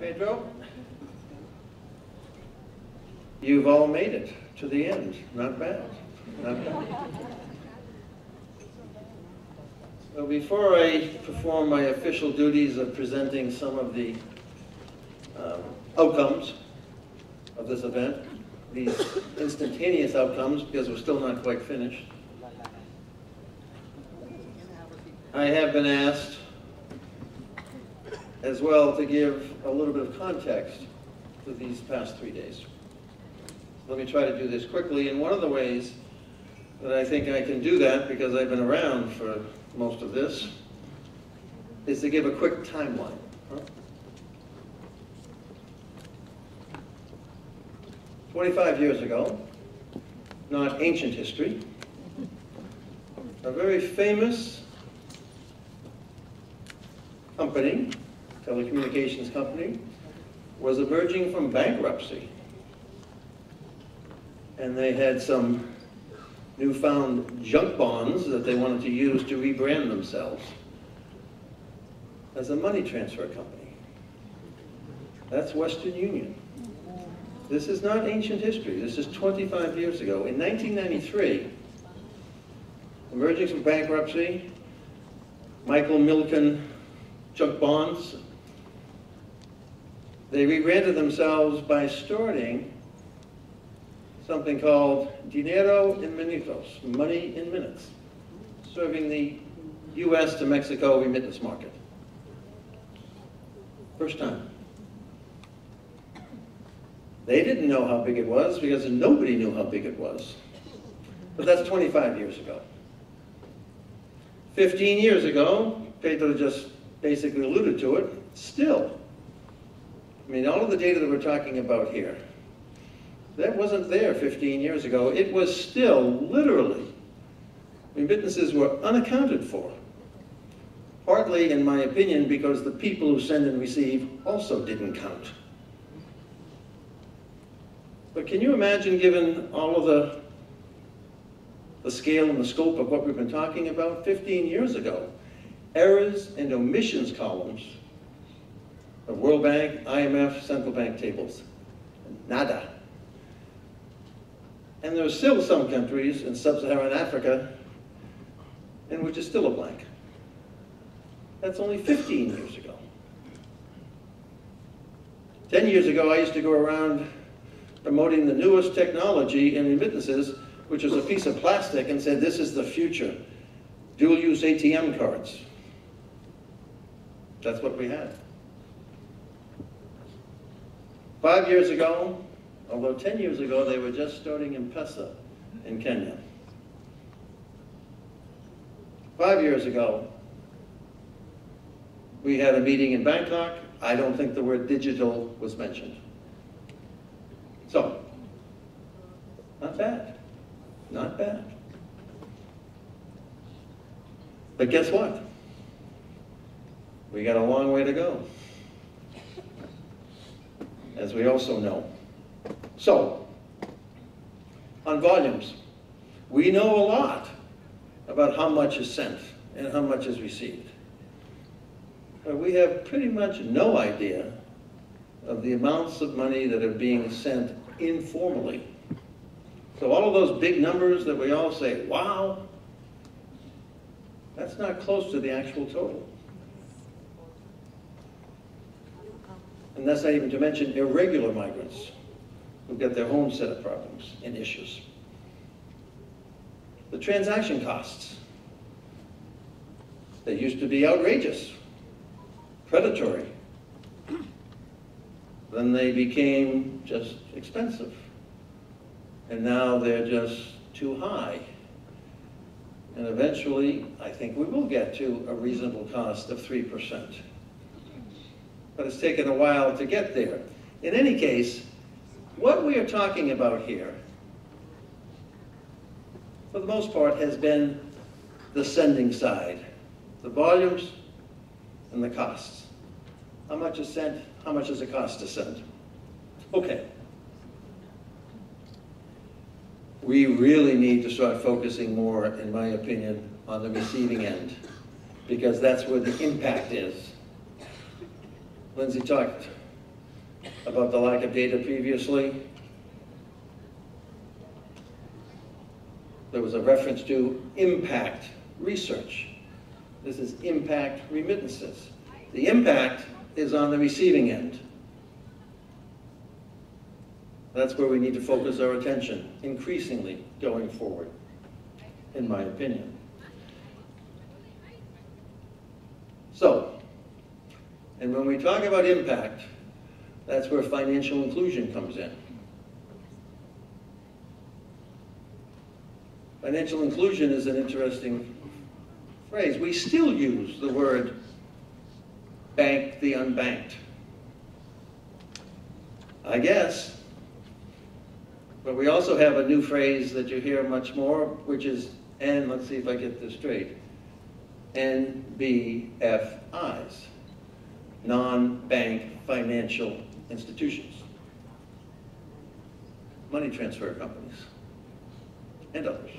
Pedro, you've all made it to the end. Not bad. Not bad. So before I perform my official duties of presenting some of the outcomes of this event, these instantaneous outcomes, because we're still not quite finished, I have been asked as well to give a little bit of context to these past 3 days. Let me try to do this quickly, and one of the ways that I think I can do that, because I've been around for most of this, is to give a quick timeline. 25 years ago, not ancient history, a very famous company, telecommunications company, was emerging from bankruptcy. And they had some newfound junk bonds that they wanted to use to rebrand themselves as a money transfer company. That's Western Union. This is not ancient history. This is 25 years ago. In 1993, emerging from bankruptcy, Michael Milken junk bonds, they rebranded themselves by starting something called dinero en minutos, money in minutes, serving the US to Mexico remittance market. First time. They didn't know how big it was because nobody knew how big it was. But that's 25 years ago. 15 years ago, Pedro just basically alluded to it, still. I mean, all of the data that we're talking about here, that wasn't there 15 years ago. It was still, literally, remittances were unaccounted for. Partly, in my opinion, because the people who send and receive also didn't count. But can you imagine, given all of the scale and the scope of what we've been talking about 15 years ago, errors and omissions columns of World Bank, IMF, central bank tables? Nada. And there are still some countries in sub-Saharan Africa in which it's still a blank. That's only 15 years ago. 10 years ago, I used to go around promoting the newest technology in remittances, which was a piece of plastic, and said, this is the future. Dual-use ATM cards. That's what we had. 5 years ago, although 10 years ago, they were just starting M-Pesa in Kenya. 5 years ago, we had a meeting in Bangkok. I don't think the word digital was mentioned. So, not bad. Not bad. But guess what? We got a long way to go, as we also know. So, on volumes, we know a lot about how much is sent and how much is received. But we have pretty much no idea of the amounts of money that are being sent informally. So all of those big numbers that we all say, wow, that's not close to the actual total. And that's not even to mention irregular migrants who've got their own set of problems and issues. The transaction costs. They used to be outrageous, predatory. Then they became just expensive. And now they're just too high. And eventually, I think we will get to a reasonable cost of 3%. But it's taken a while to get there. In any case, what we are talking about here, for the most part, has been the sending side. The volumes and the costs. How much is sent? How much does it cost to send? Okay. We really need to start focusing more, in my opinion, on the receiving end, because that's where the impact is. Lindsay talked about the lack of data previously. There was a reference to impact research. This is impact remittances. The impact is on the receiving end. That's where we need to focus our attention increasingly going forward, in my opinion. So, and when we talk about impact, that's where financial inclusion comes in. Financial inclusion is an interesting phrase. We still use the word bank the unbanked, I guess. But we also have a new phrase that you hear much more, which is, and let's see if I get this straight, NBFIs, non-bank financial institutions, money transfer companies, and others.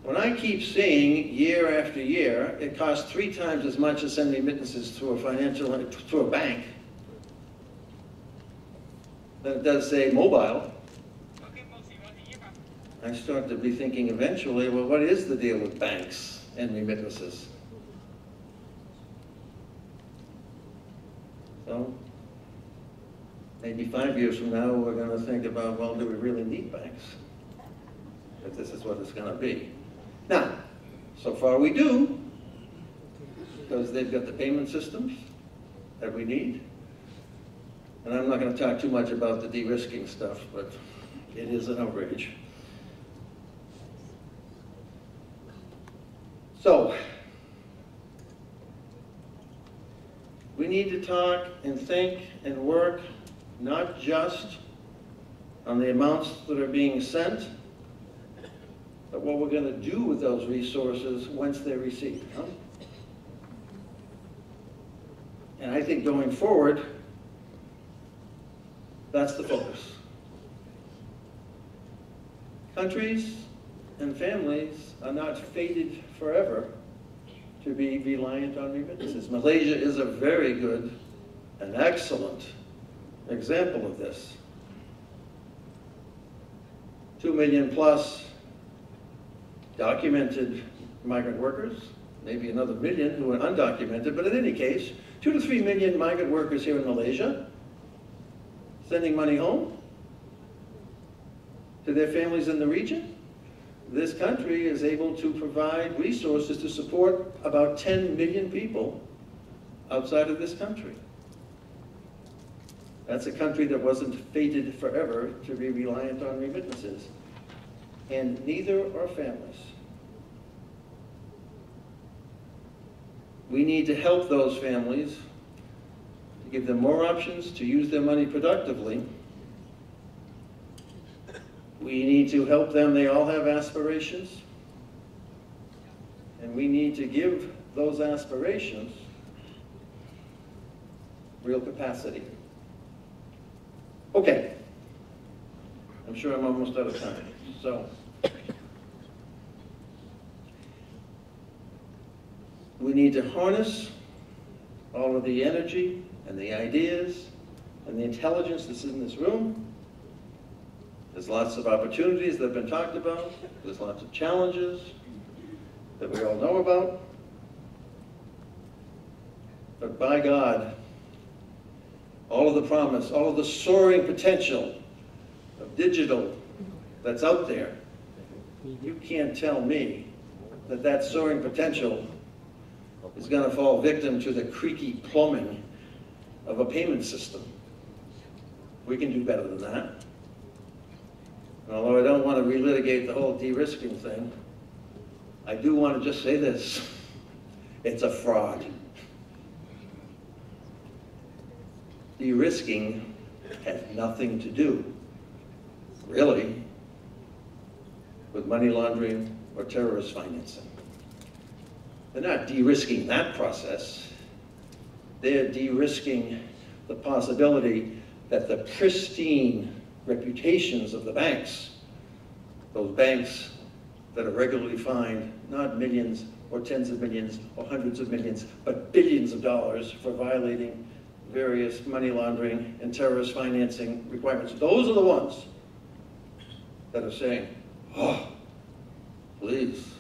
When I keep seeing year after year, it costs 3 times as much as send remittances to a bank than it does, say, mobile, I start to be thinking eventually, well, what is the deal with banks and remittances? So, maybe 5 years from now, we're going to think about, well, do we really need banks? If this is what it's going to be. Now, so far we do, because they've got the payment systems that we need. And I'm not going to talk too much about the de-risking stuff, but it is an outrage. So, we need to talk and think and work not just on the amounts that are being sent, but what we're going to do with those resources once they're received. Huh? And I think going forward, that's the focus. Countries and families are not fated forever to be reliant on remittances. Malaysia is a very good and excellent example of this. 2 million plus documented migrant workers, maybe another million who are undocumented, but in any case, 2 to 3 million migrant workers here in Malaysia, sending money home to their families in the region. This country is able to provide resources to support about 10 million people outside of this country. That's a country that wasn't fated forever to be reliant on remittances. And neither are families. We need to help those families, to give them more options to use their money productively. We need to help them, they all have aspirations. And we need to give those aspirations real capacity. Okay. I'm sure I'm almost out of time. So, we need to harness all of the energy and the ideas and the intelligence that's in this room. There's lots of opportunities that have been talked about. There's lots of challenges that we all know about. But by God, all of the promise, all of the soaring potential of digital that's out there, you can't tell me that that soaring potential is going to fall victim to the creaky plumbing of a payment system. We can do better than that. And although I don't want to relitigate the whole de-risking thing, I do want to just say this. It's a fraud. De-risking has nothing to do, really, with money laundering or terrorist financing. They're not de-risking that process. They're de-risking the possibility that the pristine reputations of the banks, those banks that are regularly fined not millions or tens of millions or hundreds of millions, but billions of dollars for violating various money laundering and terrorist financing requirements. Those are the ones that are saying, oh, please,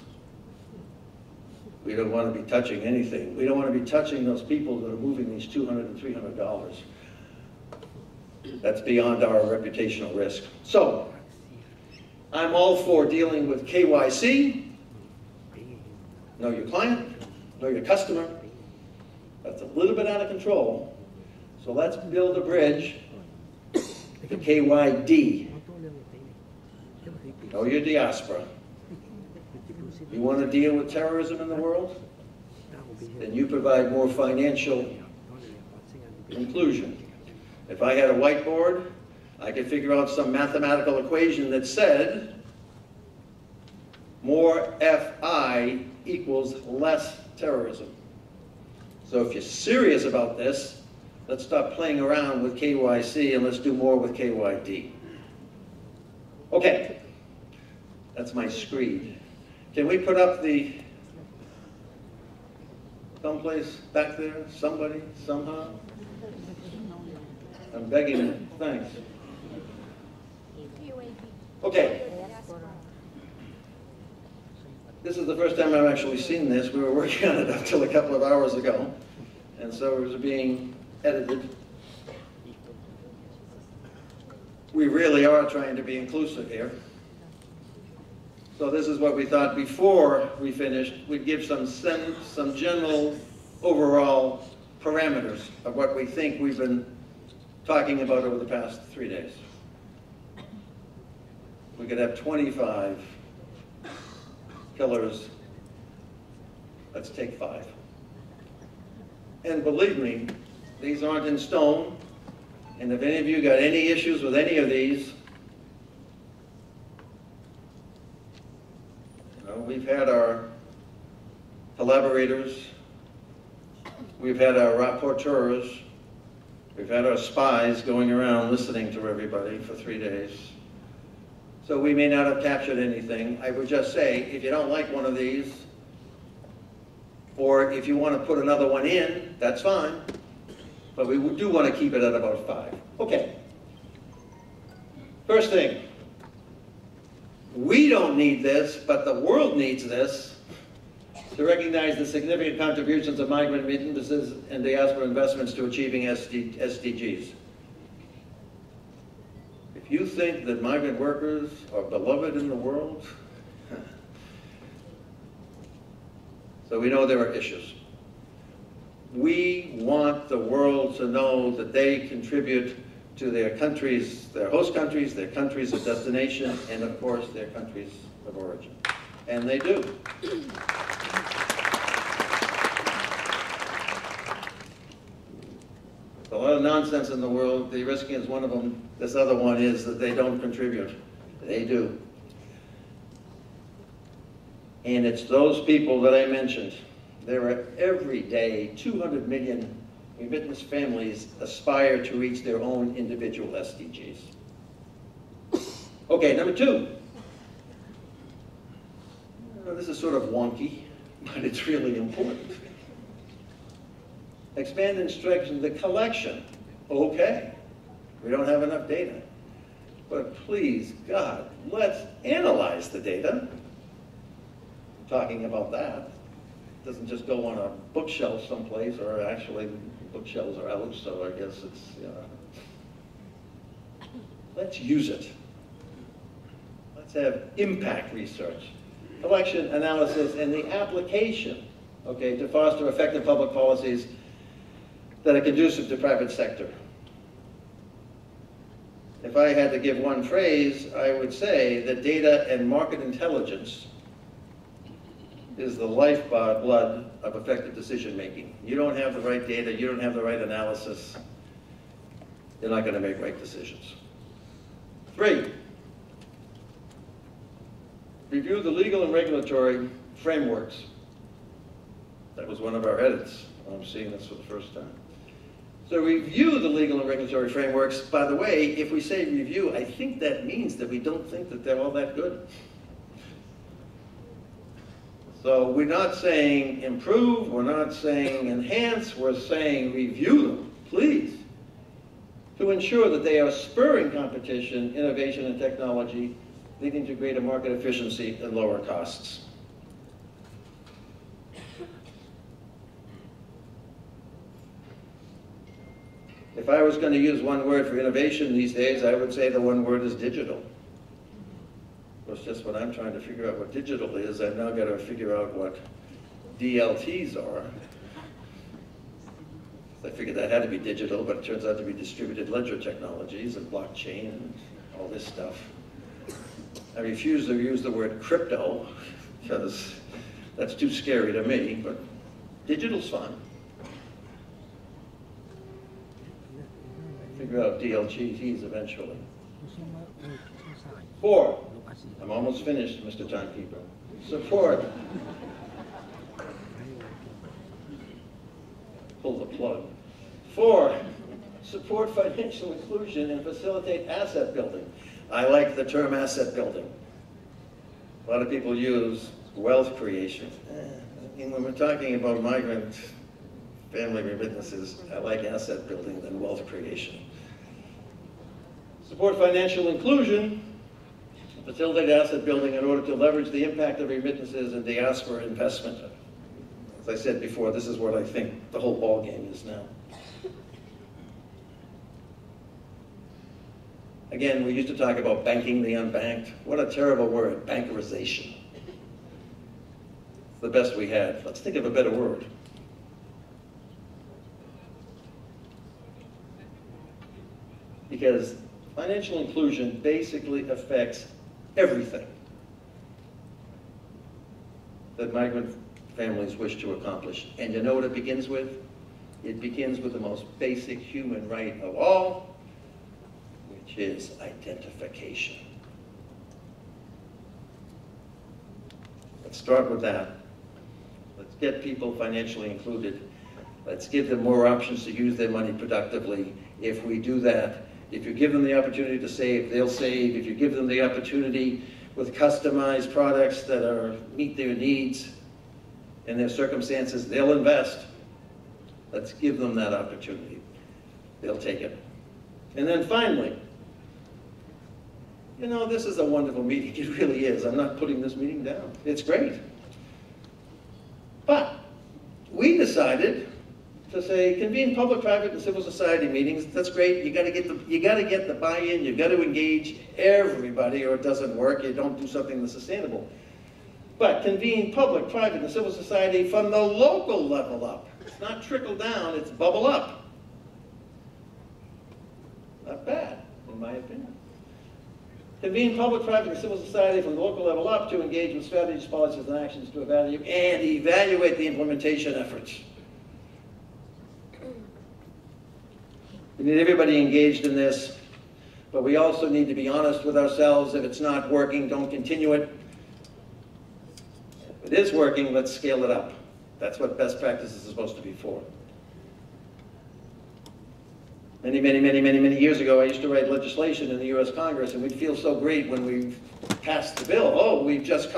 we don't want to be touching anything. We don't want to be touching those people that are moving these $200 and $300. That's beyond our reputational risk. So, I'm all for dealing with KYC, know your client, know your customer. That's a little bit out of control. So let's build a bridge to KYD. Know your diaspora. You want to deal with terrorism in the world? Then you provide more financial inclusion. If I had a whiteboard, I could figure out some mathematical equation that said more FI equals less terrorism. So if you're serious about this, let's stop playing around with KYC and let's do more with KYD. Okay, that's my screed. Can we put up the someplace back there, somebody, somehow? I'm begging you, thanks. Okay. This is the first time I've actually seen this. We were working on it up till a couple of hours ago. And so it was being edited. We really are trying to be inclusive here. So this is what we thought before we finished. We'd give some general overall parameters of what we think we've been talking about over the past 3 days. We could have 25 pillars. Let's take 5. And believe me, these aren't in stone. And if any of you got any issues with any of these, we've had our collaborators, we've had our rapporteurs, we've had our spies going around listening to everybody for 3 days. So we may not have captured anything. I would just say, if you don't like one of these, or if you want to put another one in, that's fine. But we do want to keep it at about 5. Okay. First thing. We don't need this, but the world needs this to recognize the significant contributions of migrant remittances and diaspora investments to achieving SDGs. If you think that migrant workers are beloved in the world, so we know there are issues. We want the world to know that they contribute to their countries, their host countries, their countries of destination, and of course their countries of origin. And they do. There's a lot of nonsense in the world. The risking is one of them. This other one is that they don't contribute. They do. And it's those people that I mentioned. There are every day 200 million remittance families aspire to reach their own individual SDGs. Okay, number 2. This is sort of wonky, but it's really important. Expand and strengthen the collection. Okay, we don't have enough data. But please, God, let's analyze the data. Talking about that. It doesn't just go on a bookshelf someplace, or actually bookshelves are out, so I guess it's, let's use it. Let's have impact research, collection, analysis, and the application, okay, to foster effective public policies that are conducive to private sector. If I had to give one phrase, I would say that data and market intelligence is the lifeblood of effective decision making. You don't have the right data, you don't have the right analysis, you're not going to make right decisions. 3, review the legal and regulatory frameworks. That was one of our edits. I'm seeing this for the first time. So review the legal and regulatory frameworks. By the way, if we say review, I think that means that we don't think that they're all that good. So we're not saying improve, we're not saying enhance, we're saying review them, please, to ensure that they are spurring competition, innovation, and technology, leading to greater market efficiency and lower costs. If I was going to use one word for innovation these days, I would say the one word is digital. Well, it's just when I'm trying to figure out what digital is, I've now got to figure out what DLTs are. I figured that had to be digital, but it turns out to be distributed ledger technologies and blockchain and all this stuff. I refuse to use the word crypto because that's too scary to me, but digital's fine. Figure out DLTs eventually. 4, I'm almost finished, Mr. Timekeeper. Support. Pull the plug. 4, support financial inclusion and facilitate asset building. I like the term asset building. A lot of people use wealth creation. I mean, when we're talking about migrant family remittances, I like asset building than wealth creation. Support financial inclusion, facilitate asset building in order to leverage the impact of remittances and diaspora investment. As I said before, this is what I think the whole ball game is now. Again, we used to talk about banking the unbanked. What a terrible word, bankerization. It's the best we had. Let's think of a better word. Because financial inclusion basically affects everything that migrant families wish to accomplish. And you know what it begins with? It begins with the most basic human right of all, which is identification. Let's start with that. Let's get people financially included. Let's give them more options to use their money productively. If we do that, if you give them the opportunity to save, they'll save. If you give them the opportunity with customized products that meet their needs and their circumstances, they'll invest. Let's give them that opportunity. They'll take it. And then finally, you know, this is a wonderful meeting. It really is. I'm not putting this meeting down. It's great. But we decided to say, convene public, private, and civil society meetings. That's great. You got to get the buy-in. You've got to engage everybody, or it doesn't work. You don't do something that's sustainable. But convene public, private, and civil society from the local level up. It's not trickle down. It's bubble up. Not bad, in my opinion. Convene public, private, and civil society from the local level up to engage with strategies, policies, and actions to evaluate the implementation efforts. We need everybody engaged in this, but we also need to be honest with ourselves. If it's not working, don't continue it. If it is working, let's scale it up. That's what best practices is supposed to be for. Many years ago, I used to write legislation in the U.S. Congress, and we'd feel so great when we passed the bill. Oh, we've just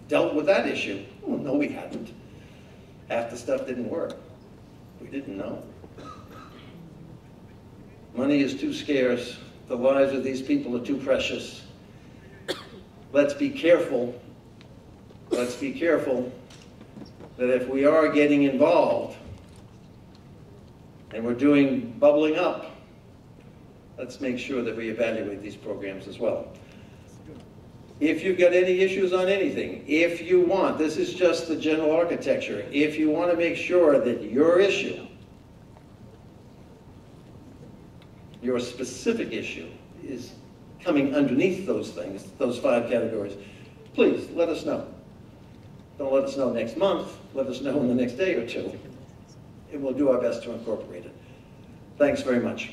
dealt with that issue. Oh, no, we hadn't. Half the stuff didn't work. We didn't know. Money is too scarce. The lives of these people are too precious. Let's be careful. Let's be careful that if we are getting involved and we're doing bubbling up, let's make sure that we evaluate these programs as well. If you've got any issues on anything, if you want, this is just the general architecture, if you want to make sure that your issue, your specific issue, is coming underneath those things, those 5 categories, please let us know. Don't let us know next month, let us know in the next day or two, and we'll do our best to incorporate it. Thanks very much.